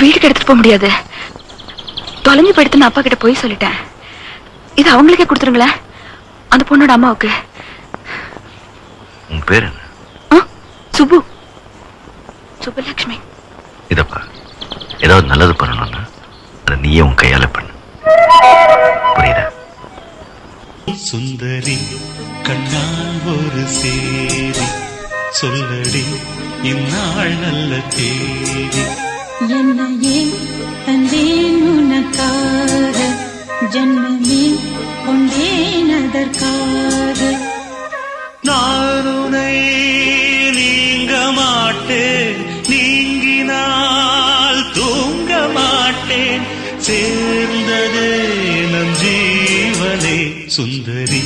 வீட்டுக்கு எடுத்துட்டு போக முடியாது. தொலைஞ்சு போயிடுத்துன்னு அப்பா கிட்ட போய் சொல்லிட்டேன். இது அவங்களுக்கே கொடுத்துருங்களேன், அந்த பொண்ணோட அம்மாவுக்கு. உன் பேர் என்ன? சுப்பு, சுப்புலட்சுமி. இதப்பா, ஏதாவது நல்லது பண்ணணும்னா அதை நீயே உன் கையால பண்ணு. புரியுதா? சுந்தரி கண்ணால் ஒரு சேரி சொல்லடி இந்நாள் நல்ல தேதி. என்னையே தந்தேன் உனக்காக, ஜன்மமே கொண்டேன் அதற்காக. நான் உன்னை நீங்க மாட்டேன், நீங்கினால் தூங்க மாட்டேன். சேர்ந்ததே நம் ஜீவனே சுந்தரி.